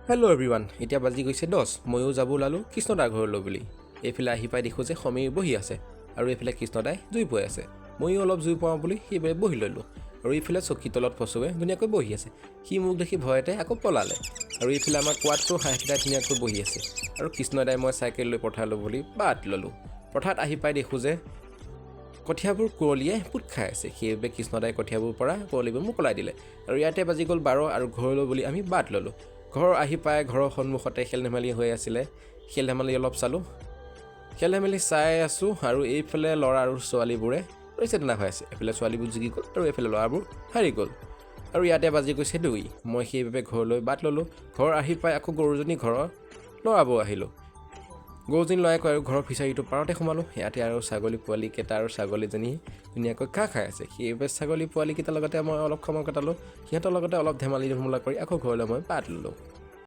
Hello' everyone, এতিয়া বাজি গৈছে 10। ময়ো যাব ওলালোঁ কৃষ্ণদাৰ ঘৰলৈ বুলি। এইফালে আহি পাই দেখোঁ যে সমীৰ বহি আছে আৰু এইফালে কৃষ্ণদাই জুই পুৱাই আছে। ময়ো অলপ জুই পুৱাওঁ বুলি সেইবাবে বহি ল'লোঁ আৰু এইফালে চকীৰ তলত ফচুৱে ধুনীয়াকৈ বহি আছে। সি মোক দেখি ভয়তে আকৌ পলালে আৰু এইফালে আমাৰ কোৱাতকৈ হাঁহকেইটা ধুনীয়াকৈ বহি আছে আৰু কৃষ্ণদাই মই চাইকেল লৈ পথাৰলৈ বুলি বাট ল'লোঁ। পথাৰত আহি পাই দেখোঁ যে কঠীয়াবোৰ কুঁৱলীয়ে পোত খাই আছে। সেইবাবে কৃষ্ণদাই কঠীয়াবোৰ পৰা কুঁৱলীবোৰ মোকলাই দিলে আৰু ইয়াতে বাজি গ'ল 12 আৰু ঘৰলৈ বুলি আমি বাট ল'লোঁ। ঘৰ আহি পাই ঘৰৰ সন্মুখতে খেল ধেমালি হৈ আছিলে। খেল ধেমালি অলপ চালোঁ। খেল ধেমালি চাই আছোঁ আৰু এইফালে ল'ৰা আৰু ছোৱালীবোৰে ৰৈছে টনা হৈ আছে। এইফালে ছোৱালীবোৰ জিকি গ'ল আৰু এইফালে ল'ৰাবোৰ হাৰি গ'ল আৰু ইয়াতে বাজি গৈছে 2। মই সেইবাবে ঘৰলৈ বাট ল'লোঁ। ঘৰ আহি পাই আকৌ গৰুজনী ঘৰৰ ল'ৰাবোৰ আহিলোঁ। গৰুজনী লৰাই কৈ আৰু ঘৰৰ ফিচাৰীটো পাৰতে সোমালোঁ। ইয়াতে আৰু ছাগলী পোৱালিকেইটা আৰু ছাগলীজনী ধুনীয়াকৈ ঘাঁহ খাই আছে। সেইবাবে ছাগলী পোৱালিকেইটাৰ লগতে মই অলপ সময় কটালোঁ। সিহঁতৰ লগতে অলপ ধেমালি ধুমুলা কৰি আকৌ ঘৰলৈ মই বাট ল'লোঁ।